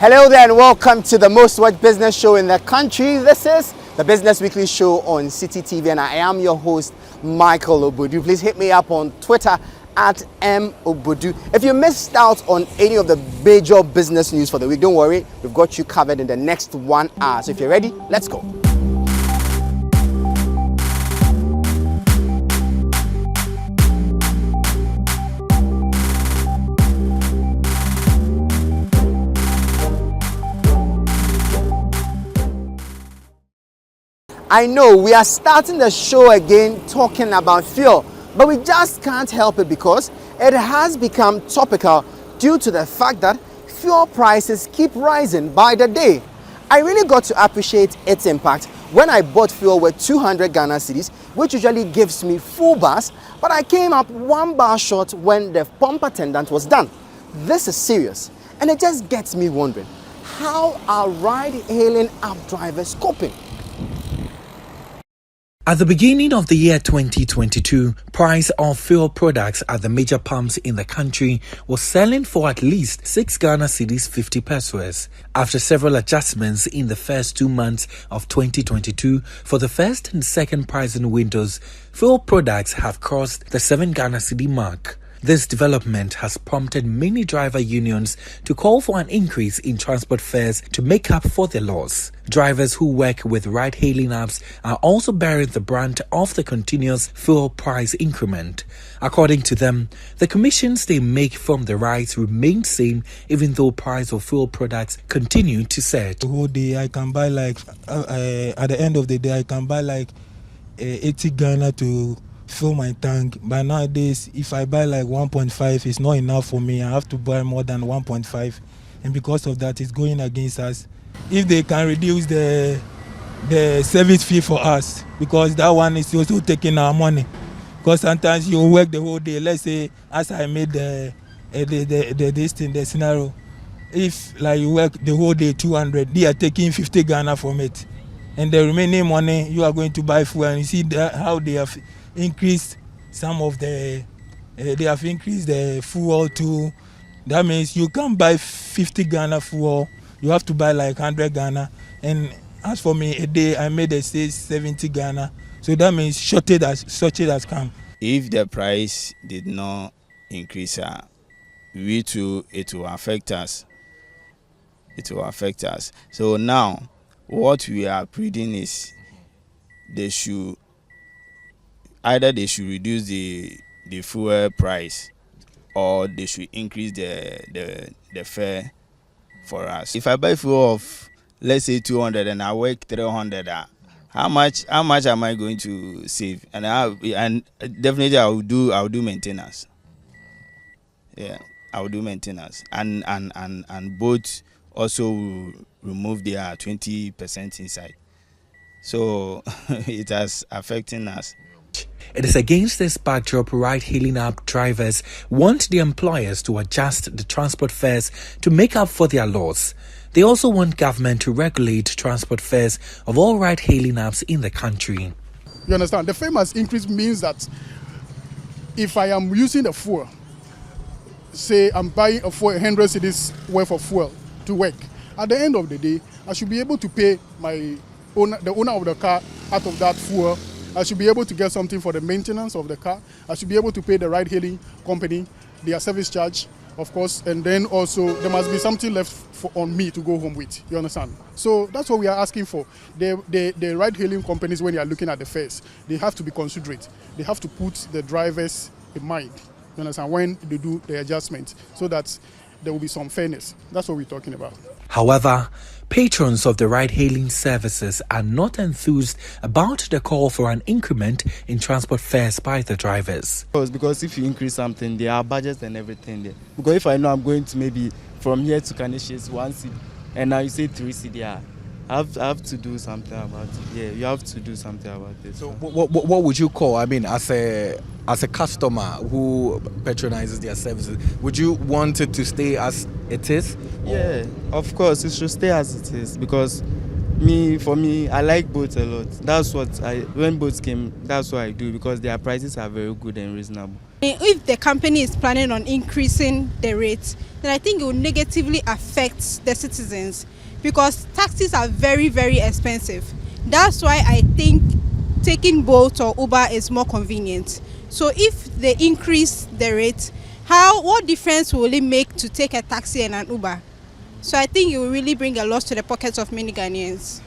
Hello there and welcome to the most watched business show in the country. This is the Business Weekly Show on City TV and I am your host, Michael Obudu. Please hit me up on Twitter at @mobudu. If you missed out on any of the major business news for the week, don't worry, we've got you covered in the next 1 hour. So if you're ready, let's go. I know we are starting the show again talking about fuel, but we just can't help it because it has become topical due to the fact that fuel prices keep rising by the day. I really got to appreciate its impact when I bought fuel with 200 Ghana cedis, which usually gives me full bars, but I came up 1 bar short when the pump attendant was done. This is serious, and it just gets me wondering, how are ride-hailing app drivers coping? At the beginning of the year 2022, price of fuel products at the major pumps in the country was selling for at least 6 Ghana cedis 50 pesos. After several adjustments in the first 2 months of 2022, for the first and second pricing windows, fuel products have crossed the 7 Ghana cedi mark. This development has prompted many driver unions to call for an increase in transport fares to make up for the loss. Drivers who work with ride-hailing apps are also bearing the brunt of the continuous fuel price increment. According to them, the commissions they make from the rides remain same even though price of fuel products continue to surge. The whole day I can buy at the end of the day I can buy 80 Ghana to fill my tank, but nowadays if I buy 1.5, it's not enough for me. I have to buy more than 1.5, and because of that it's going against us. If they can reduce the service fee for us, because that one is also taking our money, because sometimes you work the whole day. Let's say as I made the scenario, if you work the whole day 200, they are taking 50 Ghana from it, and the remaining money you are going to buy fuel. And you see how they have increased they have increased the fuel too. That means you can't buy 50 Ghana fuel, you have to buy 100 Ghana. And as for me, a day I made a say 70 Ghana. So that means shortage has come. If the price did not increase, it will affect us. It will affect us. So now what we are pleading is they should reduce the fuel price, or they should increase the fare for us. If I buy fuel of, let's say 200 and I work 300, how much am I going to save? And definitely I'll do maintenance. Yeah, I'll do maintenance, and both also will remove their 20% inside. So it has affecting us. It is against this backdrop ride-hailing app drivers want the employers to adjust the transport fares to make up for their loss. They also want government to regulate transport fares of all ride-hailing apps in the country. You understand? The famous increase means that if I am using a fuel, say I'm buying a 100 cedis worth of fuel to work, at the end of the day, I should be able to pay the owner of the car out of that fuel. I should be able to get something for the maintenance of the car. I should be able to pay the ride-hailing company their service charge, of course, and then also there must be something left on me to go home with. You understand? So that's what we are asking for. The ride-hailing companies, when they are looking at the fares, they have to be considerate. They have to put the drivers in mind. You understand? When they do the adjustment, so that there will be some fairness. That's what we're talking about. However, patrons of the ride-hailing services are not enthused about the call for an increment in transport fares by the drivers. Because if you increase something, there are budgets and everything there. Because if I know I'm going to maybe from here to Kanisha is 1 cedi, and now you say 3 cedi, I have to do something about it. Yeah, you have to do something about it. So what would you call, I mean, as a customer who patronizes their services, would you want it to stay as it is? Yeah, of course, it should stay as it is, because for me, I like boats a lot. That's what when boats came, that's what I do, because their prices are very good and reasonable. If the company is planning on increasing the rates, then I think it will negatively affect the citizens because taxis are very, very expensive. That's why I think taking Bolt or Uber is more convenient. So if they increase the rate, what difference will it make to take a taxi and an Uber? So I think it will really bring a loss to the pockets of many Ghanaians.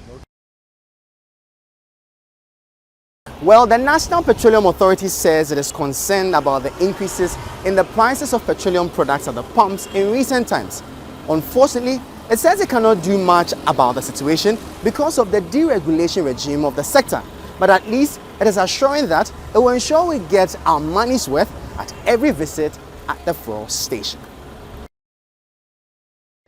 Well, the National Petroleum Authority says it is concerned about the increases in the prices of petroleum products at the pumps in recent times. Unfortunately, it says it cannot do much about the situation because of the deregulation regime of the sector. But at least it is assuring that it will ensure we get our money's worth at every visit at the fuel station.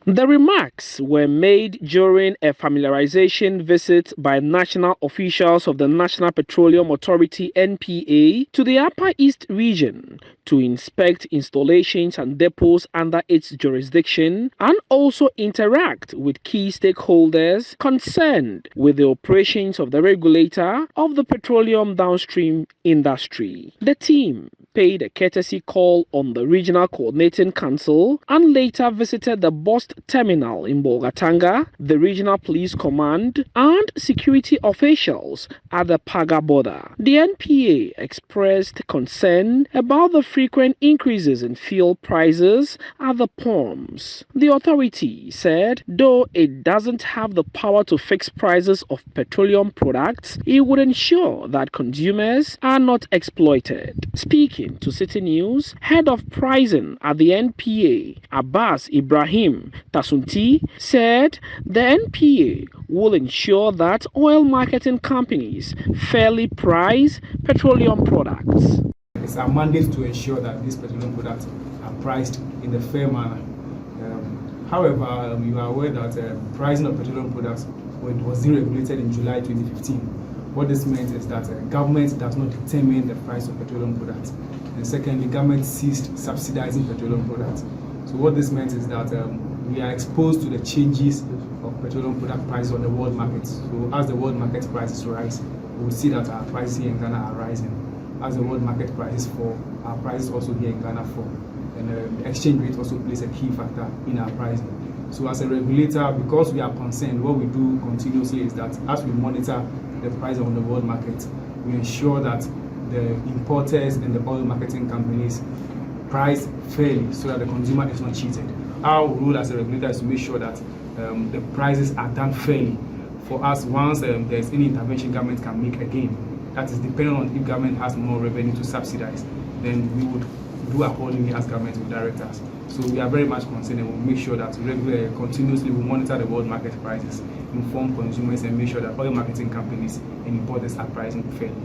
The remarks were made during a familiarization visit by national officials of the National Petroleum Authority (NPA) to the Upper East region to inspect installations and depots under its jurisdiction and also interact with key stakeholders concerned with the operations of the regulator of the petroleum downstream industry. The team paid a courtesy call on the Regional Coordinating Council and later visited the Bost Terminal in Bolgatanga, the Regional Police Command, and security officials at the Paga border. The NPA expressed concern about the frequent increases in fuel prices at the pumps. The authority said though it doesn't have the power to fix prices of petroleum products, it would ensure that consumers are not exploited. Speaking to City News, head of pricing at the NPA, Abbas Ibrahim Tasunti, said the NPA will ensure that oil marketing companies fairly price petroleum products. It's our mandate to ensure that these petroleum products are priced in a fair manner. However, you are aware that pricing of petroleum products was deregulated in July 2015. What this meant is that government does not determine the price of petroleum products. And secondly, government ceased subsidizing petroleum products. So what this meant is that we are exposed to the changes of petroleum product prices on the world market. So as the world market prices rise, we will see that our prices here in Ghana are rising. As the world market prices fall, our prices also here in Ghana fall. And the exchange rate also plays a key factor in our pricing. So as a regulator, because we are concerned, what we do continuously is that as we monitor the price on the world market, we ensure that the importers and the oil marketing companies price fairly so that the consumer is not cheated. Our role as a regulator is to make sure that the prices are done fairly. For us, once there's any intervention government can make again, that is depending on if government has more revenue to subsidize, then we would do accordingly as government will direct us. So we are very much concerned and we'll make sure that continuously we monitor the world market prices, inform consumers and make sure that oil marketing companies and importers are pricing fairly.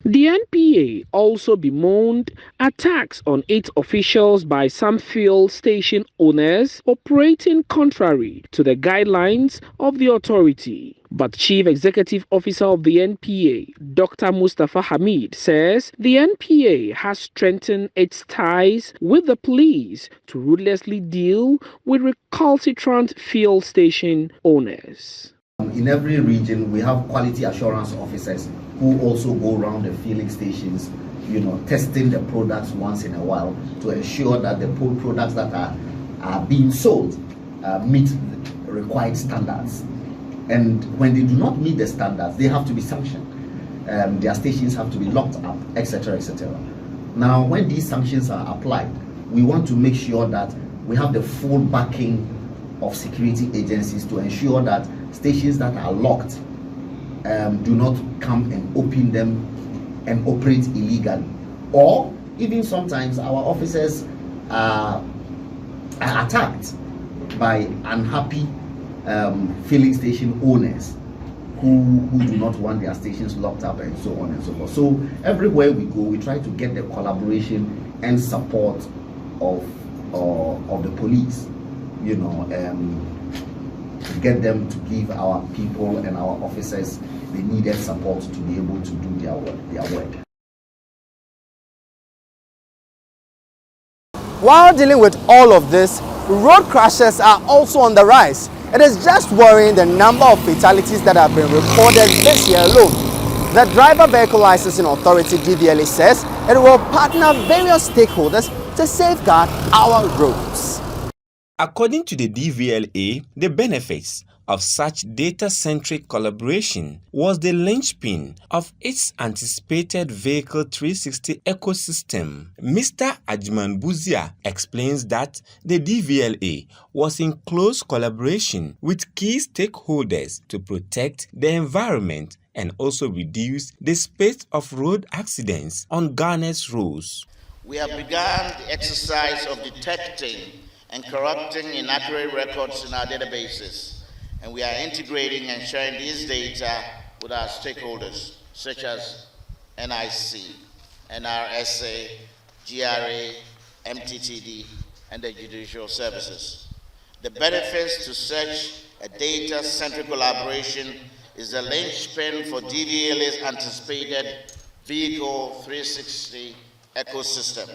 The NPA also bemoaned attacks on its officials by some fuel station owners operating contrary to the guidelines of the authority. But Chief Executive Officer of the NPA, Dr. Mustafa Hamid, says the NPA has strengthened its ties with the police to ruthlessly deal with recalcitrant fuel station owners. In every region, we have quality assurance officers who also go around the filling stations, testing the products once in a while to ensure that the products that are being sold meet the required standards. And when they do not meet the standards, they have to be sanctioned. Their stations have to be locked up, etc., etc. Now, when these sanctions are applied, we want to make sure that we have the full backing of security agencies to ensure that stations that are locked do not come and open them and operate illegally. Or even sometimes our officers are attacked by unhappy filling station owners who do not want their stations locked up and so on and so forth. So everywhere we go, we try to get the collaboration and support of the police, to get them to give our people and our officers the needed support to be able to do their work. While dealing with all of this, road crashes are also on the rise. It is just worrying the number of fatalities that have been recorded this year alone. The Driver Vehicle Licensing Authority (DVLA) says it will partner various stakeholders to safeguard our roads. According to the DVLA, the benefits of such data-centric collaboration was the linchpin of its anticipated Vehicle 360 ecosystem. Mr. Ajman Buzia explains that the DVLA was in close collaboration with key stakeholders to protect the environment and also reduce the spate of road accidents on Ghana's roads. We have begun the exercise of detecting and correcting inaccurate records in our databases, and we are integrating and sharing these data with our stakeholders such as NIC, NRSA, GRA, MTTD, and the judicial services. The benefits to such a data-centric collaboration is the linchpin for DVLA's anticipated Vehicle 360 ecosystem.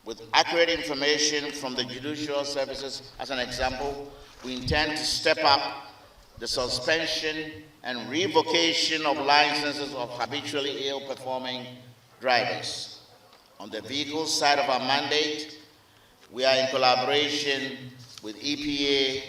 With accurate information from the judicial services as an example, we intend to step up the suspension and revocation of licenses of habitually ill-performing drivers. On the vehicle side of our mandate, we are in collaboration with EPA,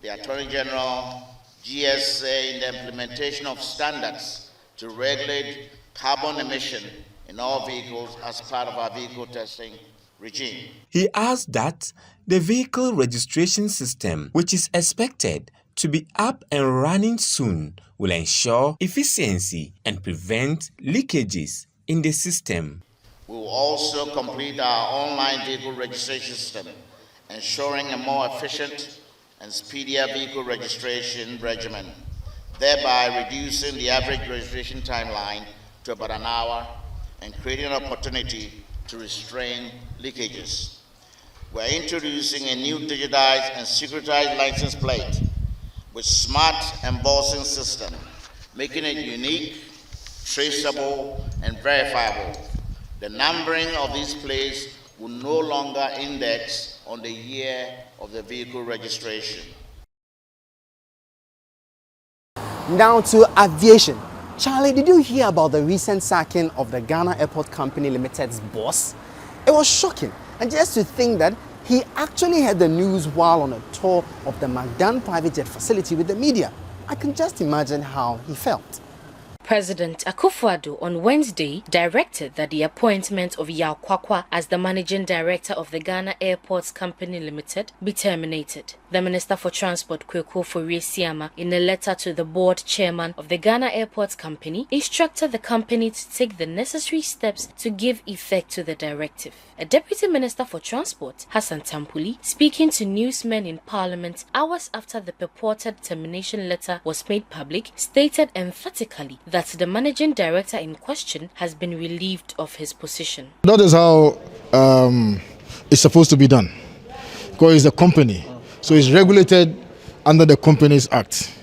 the Attorney General, GSA in the implementation of standards to regulate carbon emission in all vehicles as part of our vehicle testing regime. He adds that the vehicle registration system, which is expected to be up and running soon, will ensure efficiency and prevent leakages in the system. We will also complete our online vehicle registration system, ensuring a more efficient and speedier vehicle registration regimen, thereby reducing the average registration timeline to about an hour and creating an opportunity to restrain leakages. We're introducing a new digitized and securitized license plate with smart embossing system, making it unique, traceable, and verifiable. The numbering of these plates will no longer index on the year of the vehicle registration. Now to aviation. Charlie, did you hear about the recent sacking of the Ghana Airport Company Limited's boss? It was shocking, and just to think that he actually had the news while on a tour of the McDan private jet facility with the media. I can just imagine how he felt. President Akufo-Addo on Wednesday directed that the appointment of Yao Kwakwa as the managing director of the Ghana Airports Company Limited be terminated. The Minister for Transport, Kweku Fori-Siama, in a letter to the board chairman of the Ghana Airports Company, instructed the company to take the necessary steps to give effect to the directive. A Deputy Minister for Transport, Hassan Tampuli, speaking to newsmen in Parliament hours after the purported termination letter was made public, stated emphatically that the managing director in question has been relieved of his position. That is how it's supposed to be done, because it's a company, so it's regulated under the Companies Act.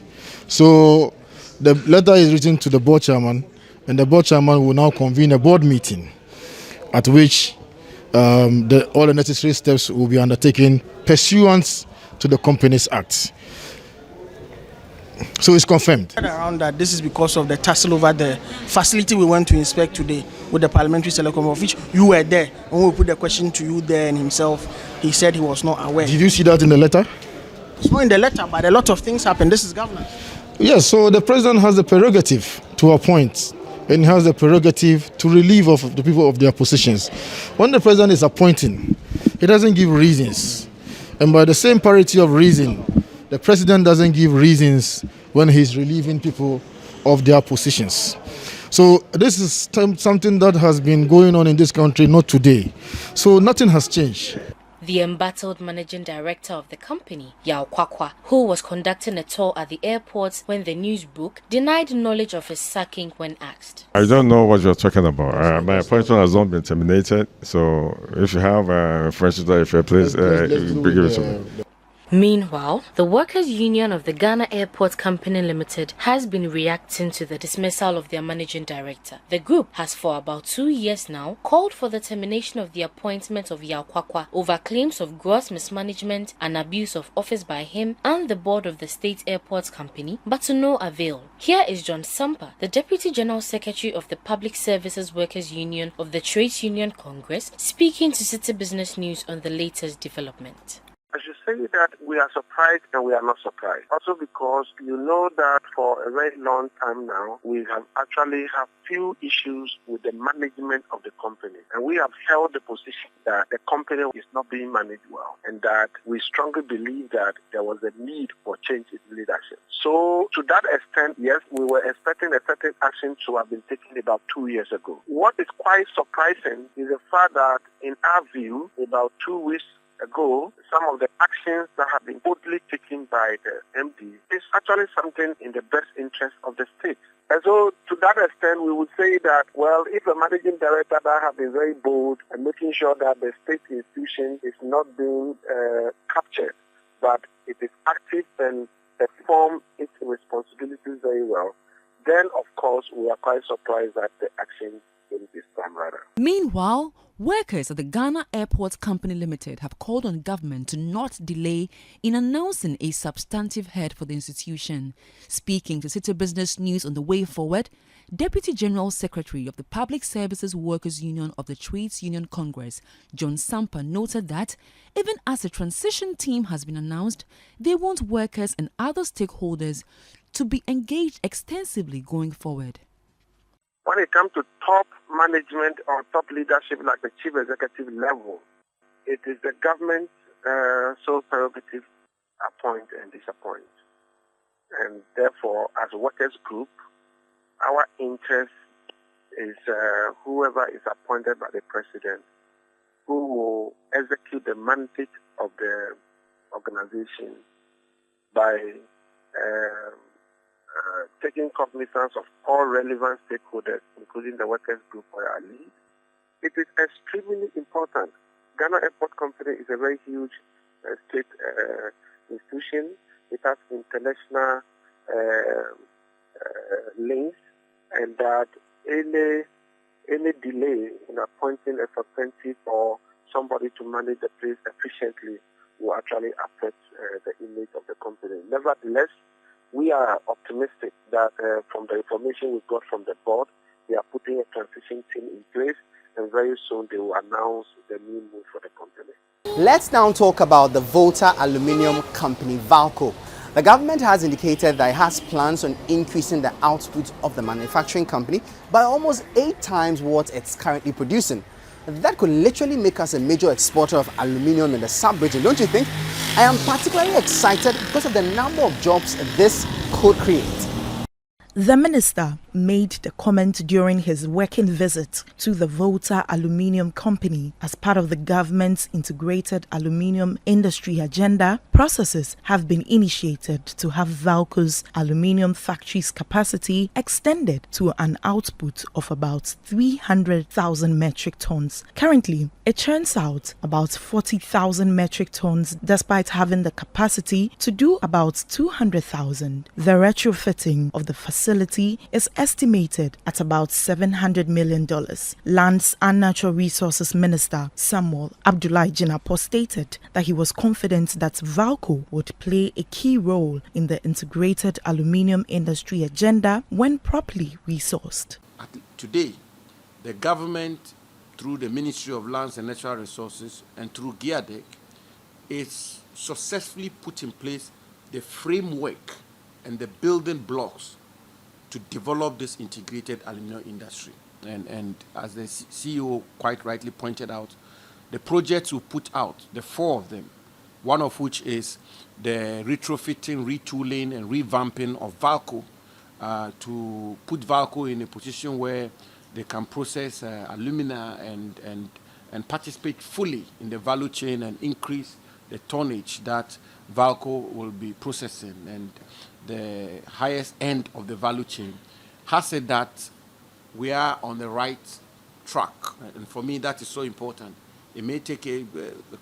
So the letter is written to the board chairman, and the board chairman will now convene a board meeting at which all the necessary steps will be undertaken pursuant to the Companies Act. So it's confirmed. Around that, this is because of the tussle over the facility we went to inspect today with the Parliamentary Select Committee, of which you were there. When we put the question to you there and himself, he said he was not aware. Did you see that in the letter? It's not in the letter, but a lot of things happen. This is governance. Yes, so the president has the prerogative to appoint, and he has the prerogative to relieve of the people of their positions. When the president is appointing, he doesn't give reasons. And by the same parity of reason, the president doesn't give reasons when he's relieving people of their positions. So this is something that has been going on in this country, not today. So nothing has changed. The embattled managing director of the company, Yao Kwakwa, who was conducting a tour at the airport when the news broke, denied knowledge of his sacking when asked. I don't know what you're talking about. My appointment has not been terminated. So if you have a fresh letter, if you please give it to me. Meanwhile, the Workers' Union of the Ghana Airports Company Limited has been reacting to the dismissal of their managing director. The group has for about 2 years now called for the termination of the appointment of Yaw Kwakwa over claims of gross mismanagement and abuse of office by him and the board of the State Airports Company, but to no avail. Here is John Sampa, the Deputy General Secretary of the Public Services Workers' Union of the Trades Union Congress, speaking to City Business News on the latest development. I should say that we are surprised and we are not surprised. Also because you know that for a very long time now, we have actually have few issues with the management of the company. And we have held the position that the company is not being managed well and that we strongly believe that there was a need for change in leadership. So to that extent, yes, we were expecting a certain action to have been taken about 2 years ago. What is quite surprising is the fact that in our view, about 2 weeks ago, some of the actions that have been boldly taken by the MD is actually something in the best interest of the state. And so to that extent, we would say that, well, if a managing director that has been very bold and making sure that the state institution is not being captured, but it is active and perform its responsibilities very well, then of course we are quite surprised that the action came this time rather. Meanwhile, workers at the Ghana Airports Company Limited have called on government to not delay in announcing a substantive head for the institution. Speaking to City Business News on the way forward, Deputy General Secretary of the Public Services Workers' Union of the Trades Union Congress, John Sampa, noted that even as a transition team has been announced, they want workers and other stakeholders to be engaged extensively going forward. When it comes to top management or top leadership like the chief executive level, it is the government's sole prerogative appoint and disappoint. And therefore, as a workers group, our interest is whoever is appointed by the president who will execute the mandate of the organization by taking cognizance of all relevant stakeholders, including the workers group or our lead. It is extremely important. Ghana Airport Company is a very huge state institution. It has international links, and that any delay in appointing a substantive or somebody to manage the place efficiently will actually affect the image of the company. Nevertheless, we are optimistic that from the information we got from the board, they are putting a transition team in place, and very soon they will announce the new move for the company. Let's now talk about the Volta Aluminium Company, Valco. The government has indicated that it has plans on increasing the output of the manufacturing company by almost 8 times what it's currently producing. That could literally make us a major exporter of aluminium in the sub-region, don't you think? I am particularly excited because of the number of jobs this could create. The minister made the comment during his working visit to the Volta Aluminium Company as part of the government's integrated aluminium industry agenda. Processes have been initiated to have Valco's aluminium factory's capacity extended to an output of about 300,000 metric tons. Currently, it churns out about 40,000 metric tons despite having the capacity to do about 200,000. The retrofitting of the facility is estimated at about $700 million. Lands and Natural Resources Minister Samuel Abdullahi Jinapor stated that he was confident that Valco would play a key role in the integrated aluminium industry agenda when properly resourced. Today, the government, through the Ministry of Lands and Natural Resources and through GEADEC, is successfully put in place the framework and the building blocks to develop this integrated aluminum industry. And as the CEO quite rightly pointed out, the projects we put out, the 4 of them, one of which is the retrofitting, retooling, and revamping of Valco to put Valco in a position where they can process alumina and participate fully in the value chain and increase the tonnage that Valco will be processing and the highest end of the value chain, has said that we are on the right track. And for me, that is so important. It may take a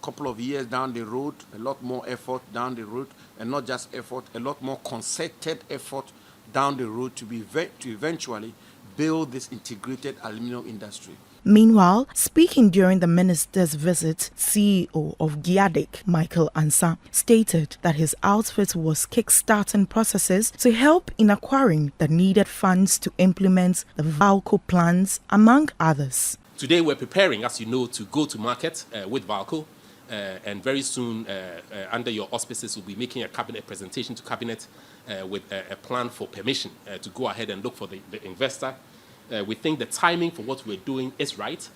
couple of years down the road, a lot more effort down the road, and not just effort, a lot more concerted effort down the road to eventually build this integrated aluminum industry. Meanwhile, speaking during the minister's visit, CEO of Giadec, Michael Ansa, stated that his outfit was kick-starting processes to help in acquiring the needed funds to implement the Valco plans, among others. Today we're preparing, as you know, to go to market with Valco, and very soon, under your auspices, we'll be making a cabinet presentation to cabinet with a plan for permission to go ahead and look for the investor. We think the timing for what we're doing is right.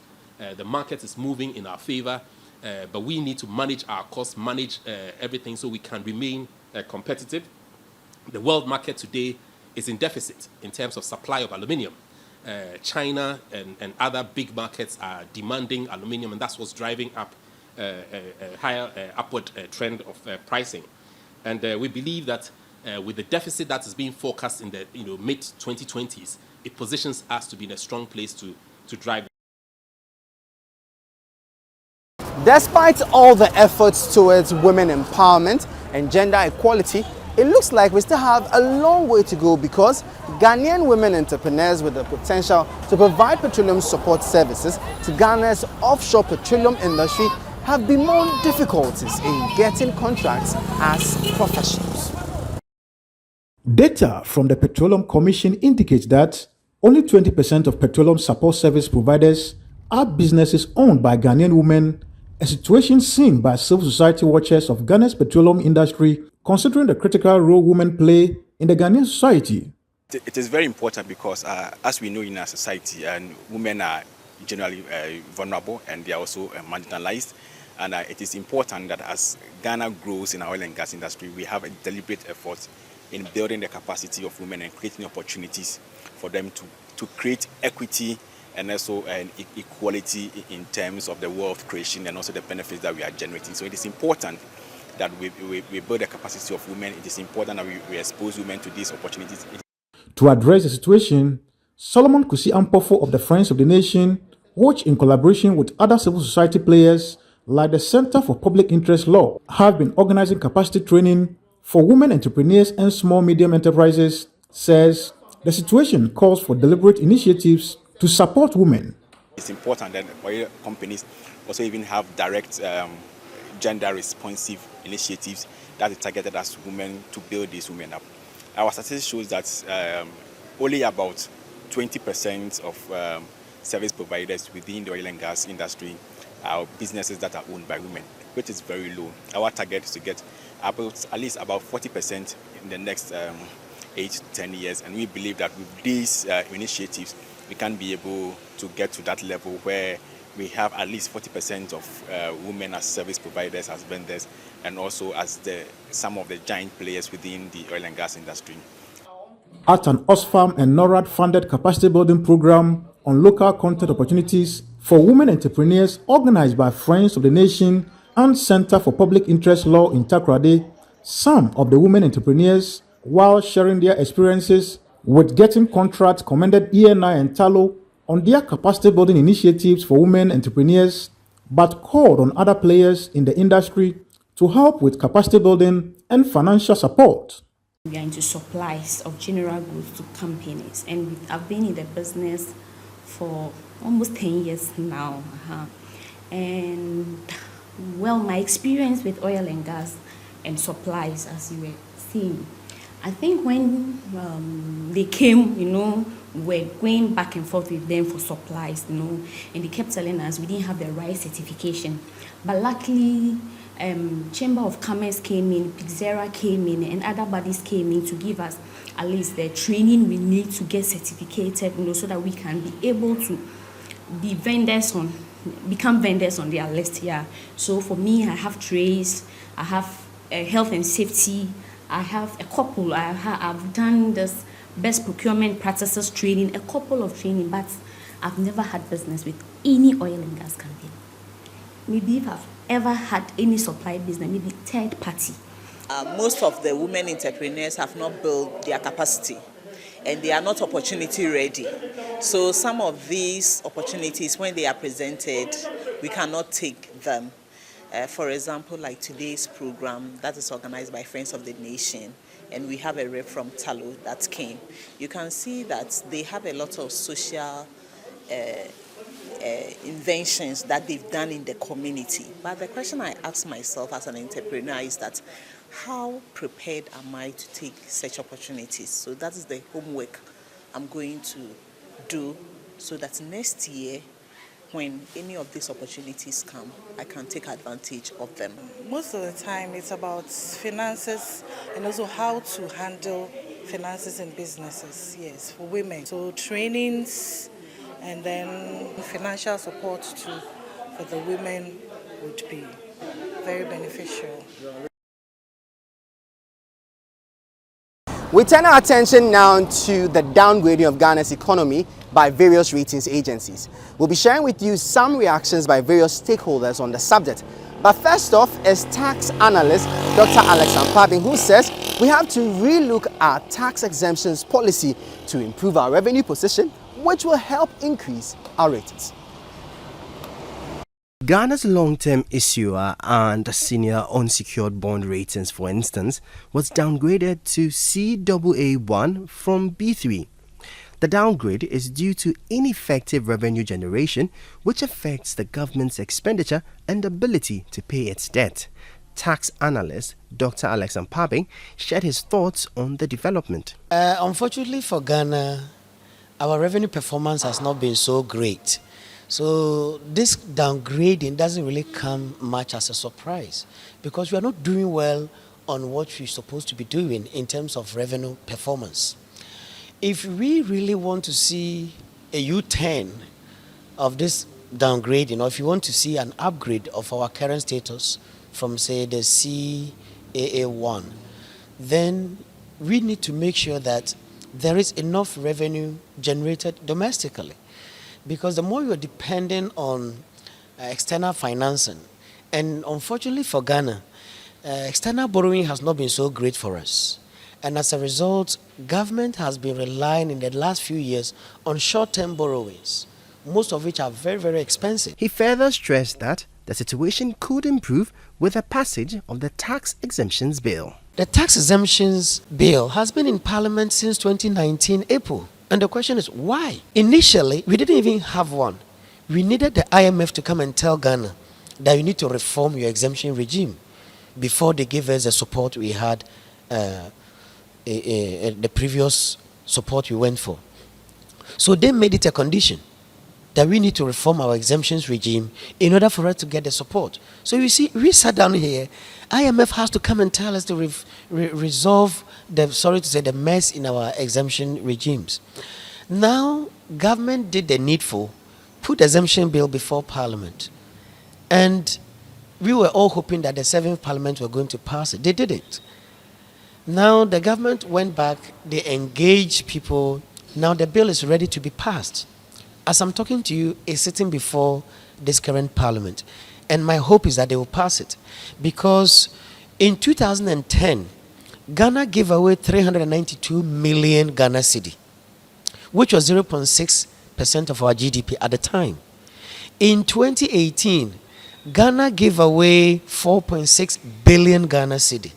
The market is moving in our favor, but we need to manage our costs, manage everything so we can remain competitive. The world market today is in deficit in terms of supply of aluminium. China and other big markets are demanding aluminium, and that's what's driving up a higher upward trend of pricing. And we believe that with the deficit that is being forecast in the mid-2020s, it positions us to be in a strong place to drive. Despite all the efforts towards women empowerment and gender equality, it looks like we still have a long way to go because Ghanaian women entrepreneurs with the potential to provide petroleum support services to Ghana's offshore petroleum industry have bemoaned difficulties in getting contracts as professionals. Data from the Petroleum Commission indicates that only 20% of petroleum support service providers are businesses owned by Ghanaian women, a situation seen by civil society watchers of Ghana's petroleum industry, considering the critical role women play in the Ghanaian society. It is very important because, as we know in our society, women are generally vulnerable and they are also marginalized. And it is important that as Ghana grows in our oil and gas industry, we have a deliberate effort in building the capacity of women and creating opportunities for them to create equity and also equality in terms of the wealth creation and also the benefits that we are generating. So it is important that we build the capacity of women. It is important that we expose women to these opportunities. To address the situation, Solomon Kusi Ampofo of the Friends of the Nation, which in collaboration with other civil society players like the Center for Public Interest Law, have been organizing capacity training for women entrepreneurs and small-medium enterprises, says the situation calls for deliberate initiatives to support women. It's important that oil companies also even have direct gender-responsive initiatives that are targeted as women to build these women up. Our statistics shows that only about 20% of service providers within the oil and gas industry are businesses that are owned by women, which is very low. Our target is to get at least about 40% in the next 8 to 10 years, and we believe that with these initiatives, we can be able to get to that level where we have at least 40% of women as service providers, as vendors, and also as some of the giant players within the oil and gas industry. At an Oxfam and NORAD-funded capacity building program on local content opportunities for women entrepreneurs organized by Friends of the Nation and Center for Public Interest Law in Takoradi, some of the women entrepreneurs, while sharing their experiences with getting contracts, commended ENI and TALO on their capacity building initiatives for women entrepreneurs, but called on other players in the industry to help with capacity building and financial support. We are into supplies of general goods to companies, and I've been in the business for almost 10 years now. And well, my experience with oil and gas and supplies, as you were seeing, I think when they came, we're going back and forth with them for supplies, and they kept telling us we didn't have the right certification. But luckily, Chamber of Commerce came in, Pixera came in, and other bodies came in to give us at least the training we need to get certificated, so that we can be able to become vendors on their list. Yeah. So for me, I have trades, I have health and safety, I have a couple. I've done this best procurement practices training, a couple of training, but I've never had business with any oil and gas company. Maybe if I've ever had any supply business, maybe third party. Most of the women entrepreneurs have not built their capacity and they are not opportunity ready. So some of these opportunities, when they are presented, we cannot take them. For example, like today's program that is organized by Friends of the Nation, and we have a rep from Talo that came. You can see that they have a lot of social inventions that they've done in the community. But the question I ask myself as an entrepreneur is that how prepared am I to take such opportunities? So that is the homework I'm going to do so that next year, when any of these opportunities come, I can take advantage of them. Most of the time it's about finances and also how to handle finances in businesses, yes, for women. So trainings and then financial support for the women would be very beneficial. We turn our attention now to the downgrading of Ghana's economy by various ratings agencies. We'll be sharing with you some reactions by various stakeholders on the subject. But first off is tax analyst Dr. Alex Ampabing, who says we have to relook our tax exemptions policy to improve our revenue position, which will help increase our ratings. Ghana's long-term issuer and senior unsecured bond ratings, for instance, was downgraded to CAA1 from B3. The downgrade is due to ineffective revenue generation, which affects the government's expenditure and ability to pay its debt. Tax analyst Dr. Alex Ampabing shared his thoughts on the development. Unfortunately for Ghana, our revenue performance has not been so great. So this downgrading doesn't really come much as a surprise because we are not doing well on what we're supposed to be doing in terms of revenue performance. If we really want to see a U-turn of this downgrading, or if you want to see an upgrade of our current status from, say, the CAA1, then we need to make sure that there is enough revenue generated domestically. Because the more you are dependent on external financing, and unfortunately for Ghana, external borrowing has not been so great for us. And as a result, government has been relying in the last few years on short-term borrowings, most of which are very, very expensive. He further stressed that the situation could improve with the passage of the tax exemptions bill. The tax exemptions bill has been in Parliament since 2019 April. And the question is, why? Initially, we didn't even have one. We needed the IMF to come and tell Ghana that you need to reform your exemption regime before they gave us the support we had, the previous support we went for. So they made it a condition that we need to reform our exemptions regime in order for us to get the support. So you see, we sat down here, IMF has to come and tell us to resolve the mess in our exemption regimes. Now, government did the needful, put the exemption bill before Parliament. And we were all hoping that the 7th Parliament were going to pass it. They did it. Now, the government went back, they engaged people. Now, the bill is ready to be passed. As I'm talking to you, it's sitting before this current Parliament. And my hope is that they will pass it. Because in 2010, Ghana gave away 392 million Ghana cedi, which was 0.6% of our GDP at the time. In 2018, Ghana gave away 4.6 billion Ghana cedi.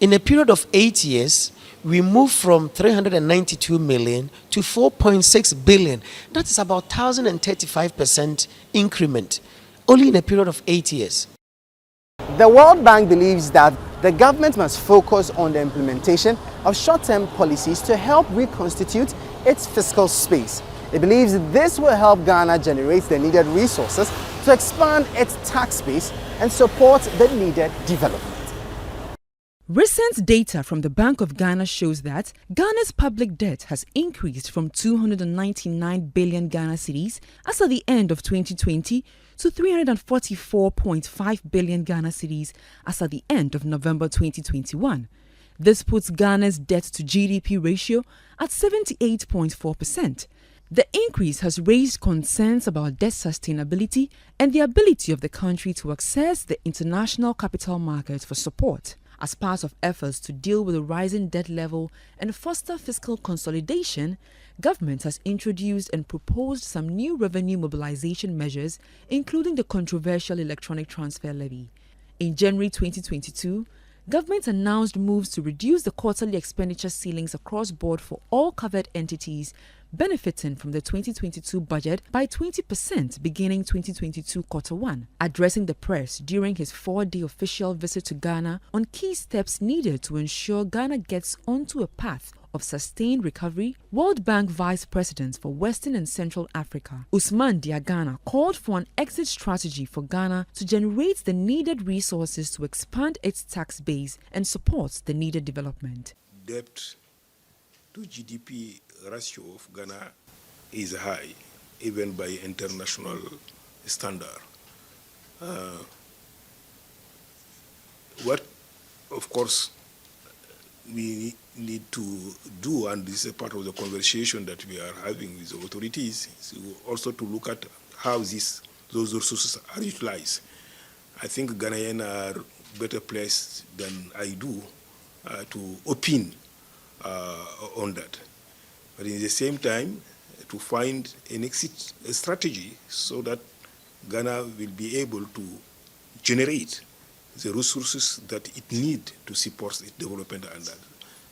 In a period of 8 years, we moved from 392 million to 4.6 billion. That is about 1,035% increment, only in a period of 8 years. The World Bank believes that the government must focus on the implementation of short-term policies to help reconstitute its fiscal space. It believes this will help Ghana generate the needed resources to expand its tax base and support the needed development. Recent data from the Bank of Ghana shows that Ghana's public debt has increased from 299 billion Ghana cedis as at the end of 2020 to 344.5 billion Ghana cedis as at the end of November 2021. This puts Ghana's debt to GDP ratio at 78.4%. The increase has raised concerns about debt sustainability and the ability of the country to access the international capital market for support. As part of efforts to deal with the rising debt level and foster fiscal consolidation, government has introduced and proposed some new revenue mobilization measures, including the controversial electronic transfer levy. In January 2022, government announced moves to reduce the quarterly expenditure ceilings across board for all covered entities, benefiting from the 2022 budget by 20% beginning 2022 Q1. Addressing the press during his 4-day official visit to Ghana on key steps needed to ensure Ghana gets onto a path of sustained recovery, World Bank Vice President for Western and Central Africa, Usman Diagana, called for an exit strategy for Ghana to generate the needed resources to expand its tax base and support the needed development. Debt to GDP ratio of Ghana is high, even by international standard. What, of course, we need to do, and this is a part of the conversation that we are having with the authorities, is also to look at how those resources are utilized. I think Ghanaians are better placed than I do to opine on that. But in the same time, to find an exit strategy so that Ghana will be able to generate the resources that it needs to support its development and that.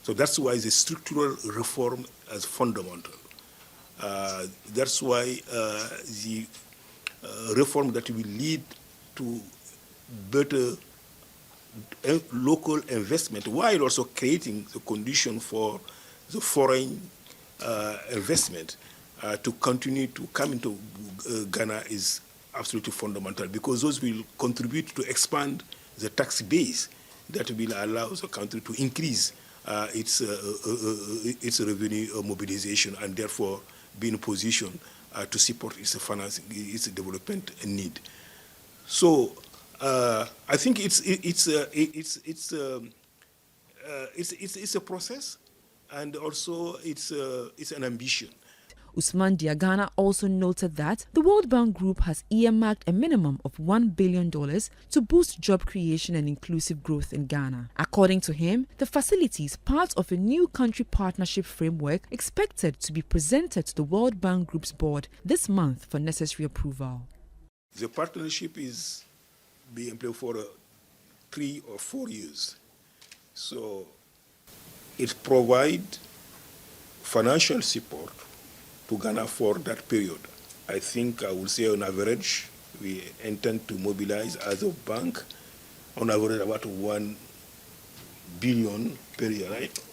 So that's why the structural reform is fundamental. That's why the reform that will lead to better local investment while also creating the condition for the foreign investment to continue to come into Ghana is absolutely fundamental, because those will contribute to expand the tax base that will allow the country to increase its revenue mobilization and therefore be in a position to support its financing, its development need. So I think it's a process, and also it's an ambition. Usman Diagana also noted that the World Bank Group has earmarked a minimum of $1 billion to boost job creation and inclusive growth in Ghana. According to him, the facility is part of a new country partnership framework expected to be presented to the World Bank Group's board this month for necessary approval. The partnership is being employed for 3 or 4 years. So it provides financial support to Ghana for that period. I think I would say on average, we intend to mobilize as a bank on average about 1 billion per year, right?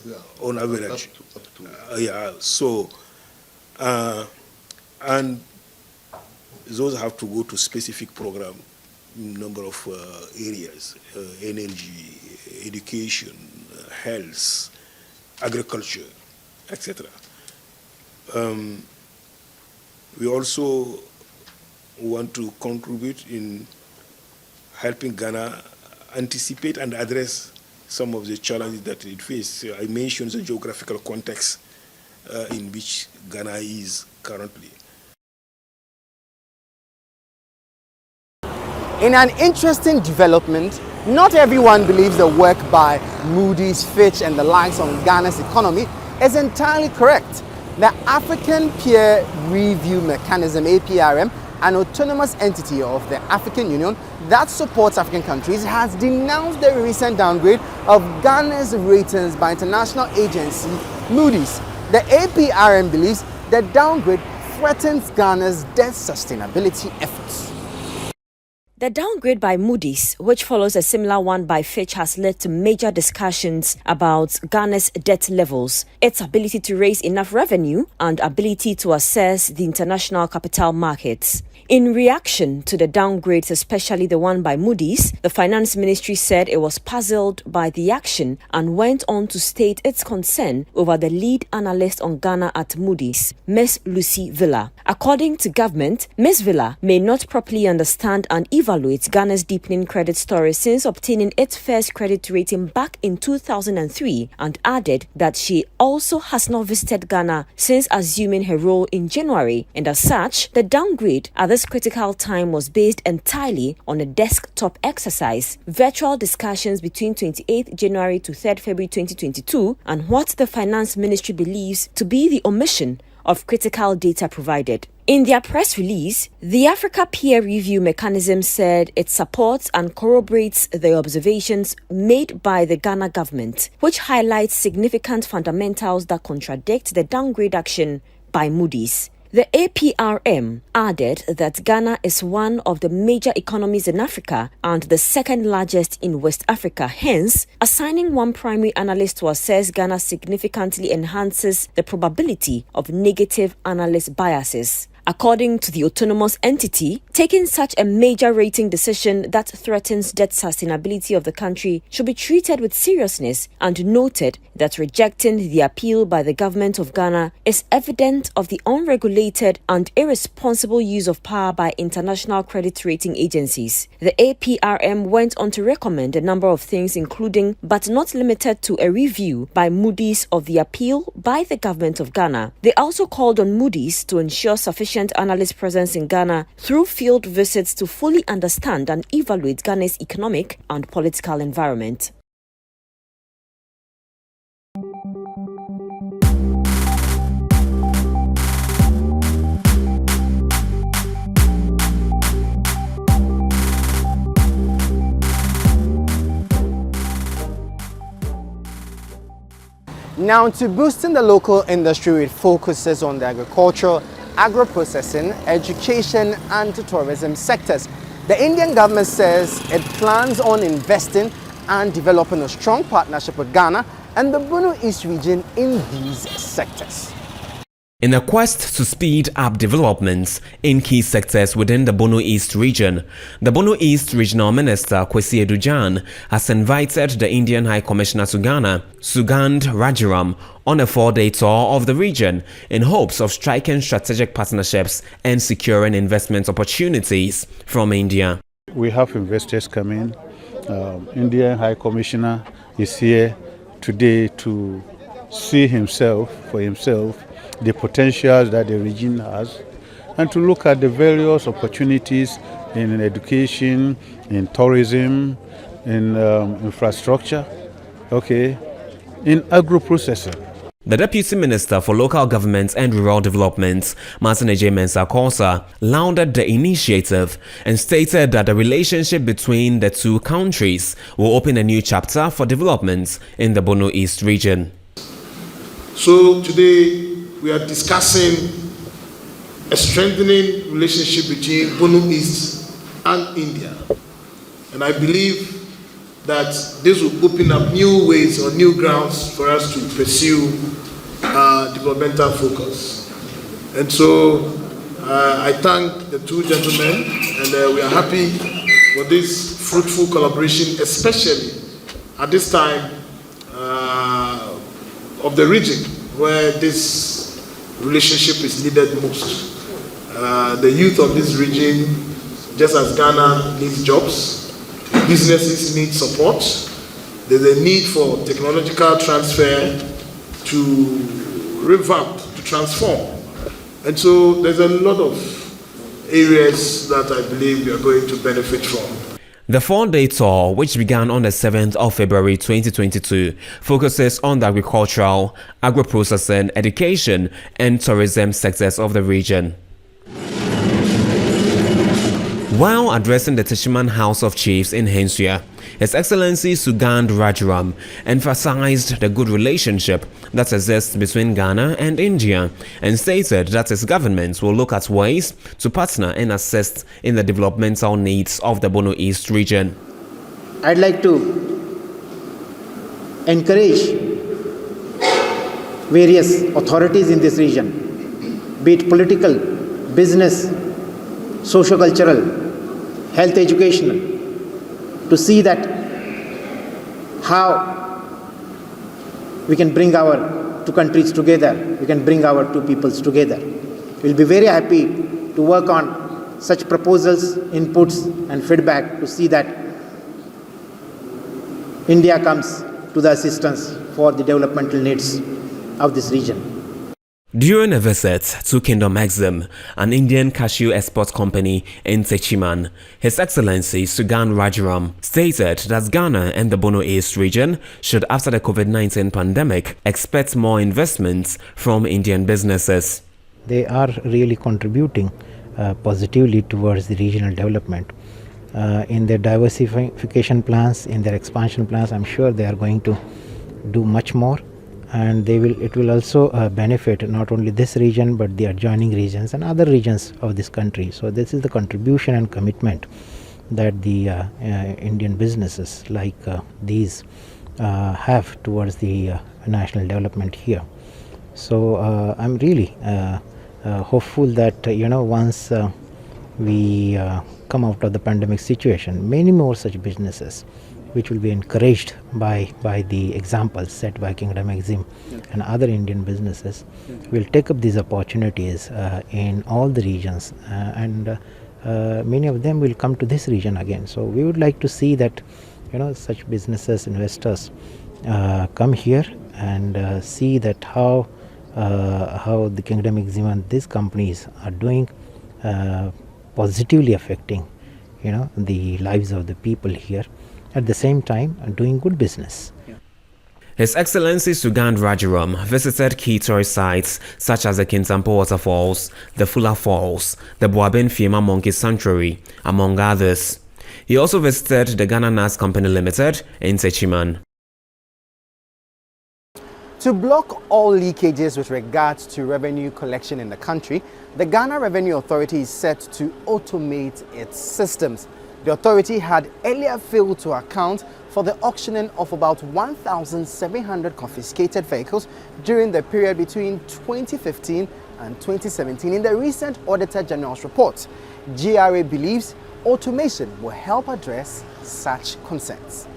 Yeah. On average. Up to. Yeah, so, and those have to go to specific program, number of areas, energy, education, health, agriculture, etc. We also want to contribute in helping Ghana anticipate and address some of the challenges that it faces. I mentioned the geographical context in which Ghana is currently. In an interesting development, not everyone believes the work by Moody's, Fitch, and the likes on Ghana's economy is entirely correct. The African Peer Review Mechanism, APRM, an autonomous entity of the African Union that supports African countries, has denounced the recent downgrade of Ghana's ratings by international agency Moody's. The APRM believes the downgrade threatens Ghana's debt sustainability efforts. The downgrade by Moody's, which follows a similar one by Fitch, has led to major discussions about Ghana's debt levels, its ability to raise enough revenue, and ability to access the international capital markets. In reaction to the downgrades, especially the one by Moody's, the Finance Ministry said it was puzzled by the action and went on to state its concern over the lead analyst on Ghana at Moody's, Ms. Lucy Villa. According to government, Ms. Villa may not properly understand and evaluate Ghana's deepening credit story since obtaining its first credit rating back in 2003, and added that she also has not visited Ghana since assuming her role in January, and as such, the downgrade at this critical time was based entirely on a desktop exercise, virtual discussions between 28th January to 3rd February 2022, and what the Finance Ministry believes to be the omission of critical data provided. In their press release, the Africa Peer Review Mechanism said it supports and corroborates the observations made by the Ghana government, which highlights significant fundamentals that contradict the downgrade action by Moody's. The APRM added that Ghana is one of the major economies in Africa and the second largest in West Africa. Hence, assigning one primary analyst to assess Ghana significantly enhances the probability of negative analyst biases. According to the autonomous entity, taking such a major rating decision that threatens debt sustainability of the country should be treated with seriousness, and noted that rejecting the appeal by the government of Ghana is evident of the unregulated and irresponsible use of power by international credit rating agencies. The APRM went on to recommend a number of things, including but not limited to a review by Moody's of the appeal by the government of Ghana. They also called on Moody's to ensure sufficient analyst presence in Ghana through field visits to fully understand and evaluate Ghana's economic and political environment. Now, to boosting the local industry, it focuses on the agricultural, agro-processing, education and tourism sectors. The Indian government says it plans on investing and developing a strong partnership with Ghana and the Bono East region in these sectors. In a quest to speed up developments in key sectors within the Bono East region, the Bono East Regional Minister Kwesi Edujan has invited the Indian High Commissioner to Ghana, Sugand Rajaram, on a 4-day tour of the region in hopes of striking strategic partnerships and securing investment opportunities from India. We have investors coming. Indian High Commissioner is here today to see for himself the potentials that the region has, and to look at the various opportunities in education, in tourism, in infrastructure, in agro-processing. The Deputy Minister for Local Government and Rural Development, Martin J. Mensah-Kosa, lauded the initiative and stated that the relationship between the two countries will open a new chapter for development in the Bono East region. So today we are discussing a strengthening relationship between Bono East and India. And I believe that this will open up new ways or new grounds for us to pursue developmental focus. And so I thank the two gentlemen, and we are happy for this fruitful collaboration, especially at this time of the region where this relationship is needed most. The youth of this region, just as Ghana needs jobs, businesses need support. There's a need for technological transfer to revamp, to transform. And so there's a lot of areas that I believe we are going to benefit from. The 4-day tour, which began on the 7th of February 2022, focuses on the agricultural, agro-processing, education and tourism sectors of the region. While addressing the Tishiman House of Chiefs in Hensua, His Excellency Sugand Rajaram emphasized the good relationship that exists between Ghana and India and stated that his government will look at ways to partner and assist in the developmental needs of the Bono East region. I'd like to encourage various authorities in this region, be it political, business, socio-cultural, health, educational, to see that how we can bring our two countries together, we can bring our two peoples together. We'll be very happy to work on such proposals, inputs and feedback to see that India comes to the assistance for the developmental needs of this region. During a visit to Kingdom Exim, an Indian cashew export company in Techiman, His Excellency Sugan Rajaram stated that Ghana and the Bono East region should, after the COVID-19 pandemic, expect more investments from Indian businesses. They are really contributing positively towards the regional development. In their diversification plans, in their expansion plans, I'm sure they are going to do much more. And it will also benefit not only this region but the adjoining regions and other regions of this country. So this is the contribution and commitment that the Indian businesses like these have towards the national development here. So I'm really hopeful that once we come out of the pandemic situation, many more such businesses which will be encouraged by the examples set by Kingdom Exim and other Indian businesses, will take up these opportunities in all the regions, and many of them will come to this region again. So we would like to see that such businesses, investors come here and see that how the Kingdom Exim and these companies are doing, positively affecting the lives of the people here. At the same time, doing good business. His Excellency Sugand Rajaram visited key tourist sites such as the Kintampo Waterfalls, the Fula Falls, the Boabin Fiema Monkey Sanctuary, among others. He also visited the Ghana Nuts Company Limited in Techiman. To block all leakages with regards to revenue collection in the country, the Ghana Revenue Authority is set to automate its systems. The authority had earlier failed to account for the auctioning of about 1,700 confiscated vehicles during the period between 2015 and 2017 in the recent Auditor General's report. GRA believes automation will help address such concerns.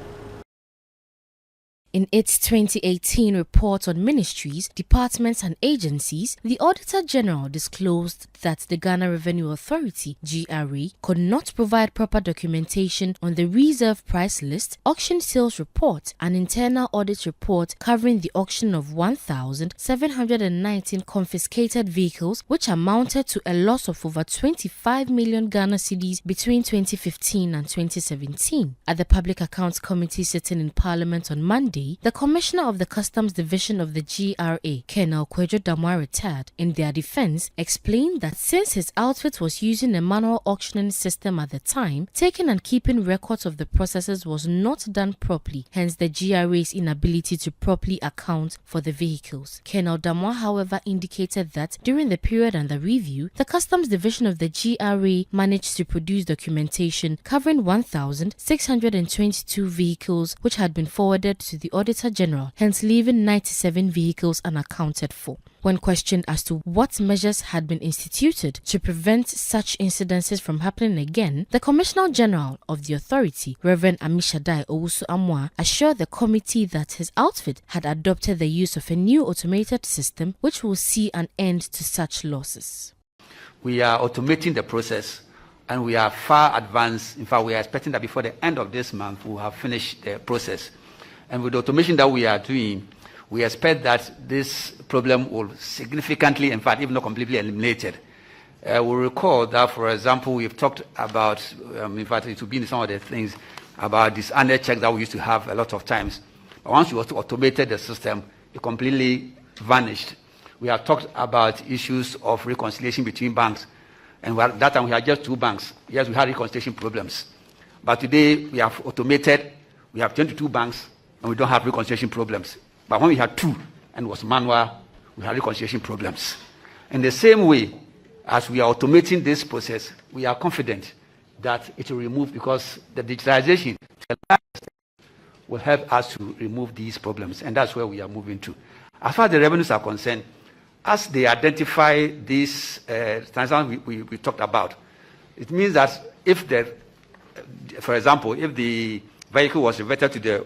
In its 2018 report on ministries, departments and agencies, the Auditor General disclosed that the Ghana Revenue Authority, GRA, could not provide proper documentation on the reserve price list, auction sales report, and internal audit report covering the auction of 1,719 confiscated vehicles, which amounted to a loss of over 25 million Ghana cedis between 2015 and 2017. At the Public Accounts Committee sitting in Parliament on Monday, the Commissioner of the Customs Division of the GRA, Colonel Kwejo Damwa retired, in their defense, explained that since his outfit was using a manual auctioning system at the time, taking and keeping records of the processes was not done properly, hence the GRA's inability to properly account for the vehicles. Colonel Damwa, however, indicated that during the period under review, the Customs Division of the GRA managed to produce documentation covering 1,622 vehicles which had been forwarded to the Auditor General, hence leaving 97 vehicles unaccounted for. When questioned as to what measures had been instituted to prevent such incidences from happening again, the Commissioner General of the authority, Reverend Amishadai Owusu Amwa, assured the committee that his outfit had adopted the use of a new automated system which will see an end to such losses. We are automating the process and we are far advanced. In fact, we are expecting that before the end of this month, we will have finished the process. And with the automation that we are doing, we expect that this problem will significantly, in fact, if not completely eliminated. We recall that, for example, we've talked about, in fact, it will be in some of the things about this under check that we used to have a lot of times. But once we automated the system, it completely vanished. We have talked about issues of reconciliation between banks. And at that time, we had just 2 banks. Yes, we had reconciliation problems. But today, we have automated, we have 22 banks, and we don't have reconciliation problems. But when we had 2 and it was manual, we had reconciliation problems. In the same way, as we are automating this process, we are confident that it will remove, because the digitalization will help us to remove these problems, and that's where we are moving to. As far as the revenues are concerned, as they identify these transactions we talked about, it means that if for example, if the vehicle was reverted to the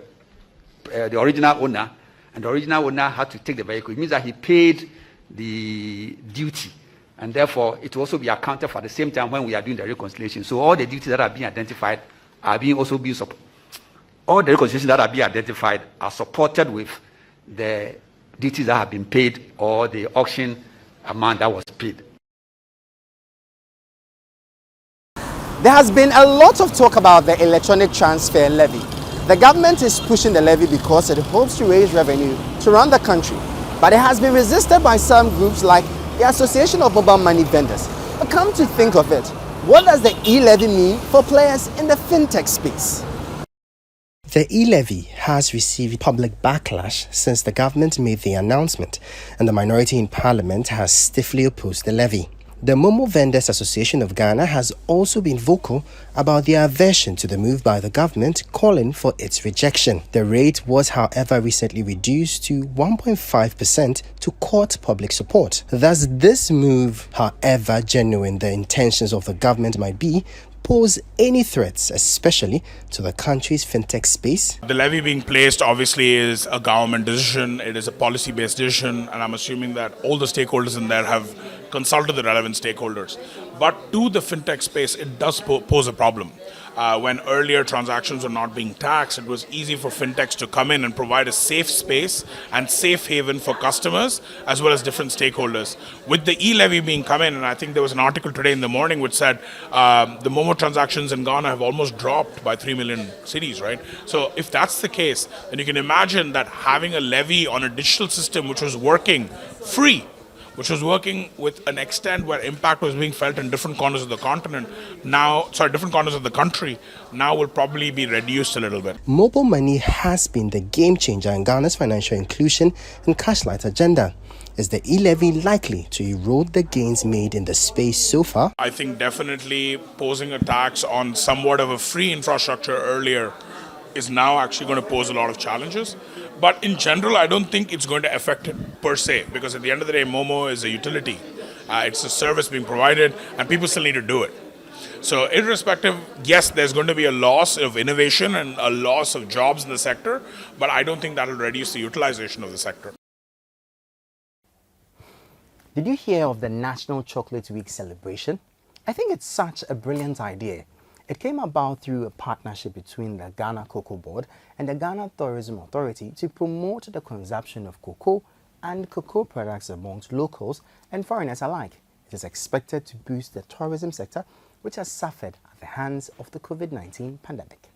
original owner, and the original owner had to take the vehicle, it means that he paid the duty, and therefore it will also be accounted for at the same time when we are doing the reconciliation. So all the duties that are being identified are all the reconciliations that are being identified are supported with the duties that have been paid or the auction amount that was paid. There has been a lot of talk about the electronic transfer levy. The government is pushing the levy because it hopes to raise revenue to run the country. But it has been resisted by some groups like the Association of Mobile Money Vendors. But come to think of it, what does the e-levy mean for players in the fintech space? The e-levy has received public backlash since the government made the announcement, and the minority in parliament has stiffly opposed the levy. The Momo Vendors Association of Ghana has also been vocal about their aversion to the move by the government, calling for its rejection. The rate was, however, recently reduced to 1.5% to court public support. Thus, this move, however genuine the intentions of the government might be, pose any threats, especially to the country's fintech space? The levy being placed obviously is a government decision. It is a policy-based decision, and I'm assuming that all the stakeholders in there have consulted the relevant stakeholders. But to the fintech space, it does pose a problem. When earlier transactions were not being taxed, it was easy for fintechs to come in and provide a safe space and safe haven for customers as well as different stakeholders. With the e-levy being come in, and I think there was an article today in the morning which said the Momo transactions in Ghana have almost dropped by 3 million cities, right? So if that's the case, then you can imagine that having a levy on a digital system which was working free, which was working with an extent where impact was being felt in different corners of the different corners of the country, now will probably be reduced a little bit. Mobile money has been the game changer in Ghana's financial inclusion and cashlight agenda. Is the e-levy likely to erode the gains made in the space so far? I think definitely posing a tax on somewhat of a free infrastructure earlier is now actually going to pose a lot of challenges. But in general, I don't think it's going to affect it per se, because at the end of the day, Momo is a utility. It's a service being provided, and people still need to do it. So irrespective, yes, there's going to be a loss of innovation and a loss of jobs in the sector, but I don't think that will reduce the utilization of the sector. Did you hear of the National Chocolate Week celebration? I think it's such a brilliant idea. It came about through a partnership between the Ghana Cocoa Board and the Ghana Tourism Authority to promote the consumption of cocoa and cocoa products amongst locals and foreigners alike. It is expected to boost the tourism sector, which has suffered at the hands of the COVID-19 pandemic.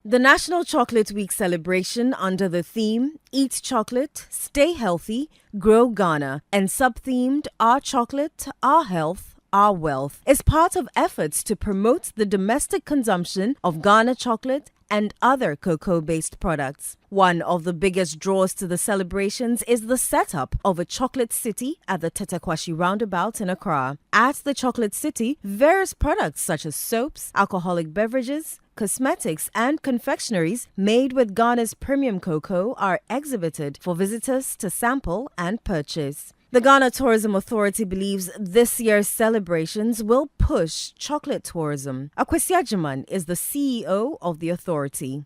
The National Chocolate Week celebration under the theme Eat Chocolate, Stay Healthy, Grow Ghana and sub-themed Our Chocolate, Our Health, Our Wealth is part of efforts to promote the domestic consumption of Ghana chocolate and other cocoa-based products. One of the biggest draws to the celebrations is the setup of a chocolate city at the Tetekwashi roundabout in Accra. At the chocolate city, various products such as soaps, alcoholic beverages, cosmetics and confectionaries made with Ghana's premium cocoa are exhibited for visitors to sample and purchase. The Ghana Tourism Authority believes this year's celebrations will push chocolate tourism. Akwesi Ajiman is the CEO of the authority.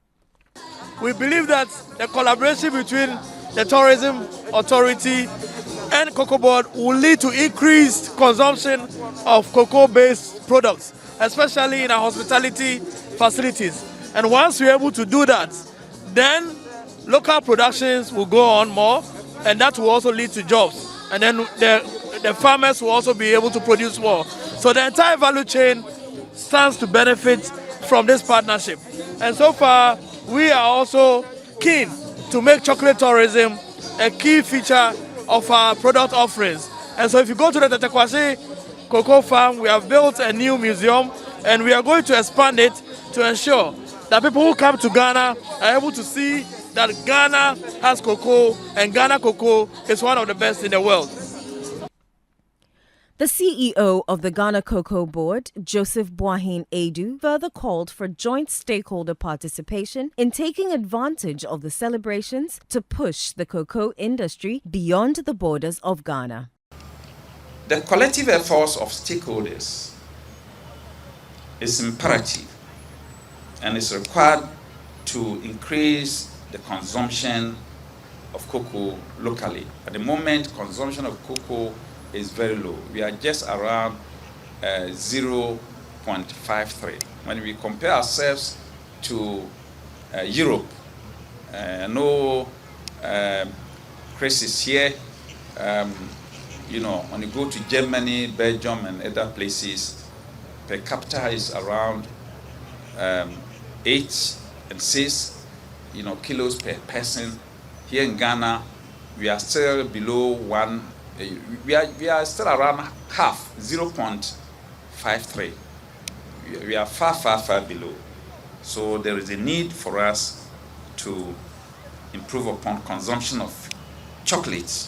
We believe that the collaboration between the Tourism Authority and Cocoa Board will lead to increased consumption of cocoa-based products, especially in our hospitality facilities. And once we're able to do that, then local productions will go on more, and that will also lead to jobs. And then the farmers will also be able to produce more. So the entire value chain stands to benefit from this partnership. And so far, we are also keen to make chocolate tourism a key feature of our product offerings. And so if you go to the Tetekwashi Cocoa Farm, we have built a new museum, and we are going to expand it to ensure that people who come to Ghana are able to see that Ghana has cocoa, and Ghana cocoa is one of the best in the world. The CEO of the Ghana Cocoa Board, Joseph Boahin Edu, further called for joint stakeholder participation in taking advantage of the celebrations to push the cocoa industry beyond the borders of Ghana. The collective efforts of stakeholders is imperative and is required to increase the consumption of cocoa locally. At the moment, consumption of cocoa is very low. We are just around 0.53. When we compare ourselves to Europe, no Chris is here. You know, when you go to Germany, Belgium, and other places, per capita is around 8 and 6, kilos per person. Here in Ghana, we are still below 1. We are still around half, 0.53. We are far, far, far below. So there is a need for us to improve upon consumption of chocolates.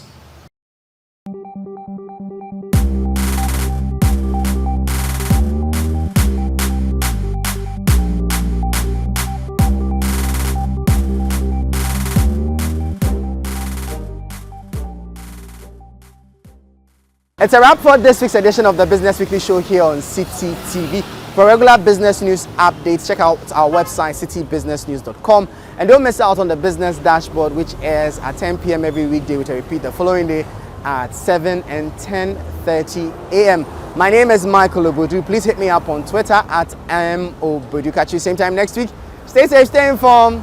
It's a wrap for this week's edition of the Business Weekly Show here on City TV. For regular business news updates, check out our website, citybusinessnews.com. And don't miss out on the Business Dashboard, which airs at 10 p.m. every weekday, with a repeat the following day at 7 and 10:30 a.m. My name is Michael Obodu. Please hit me up on Twitter at @mobodu. Catch you same time next week. Stay safe, stay informed.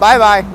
Bye-bye.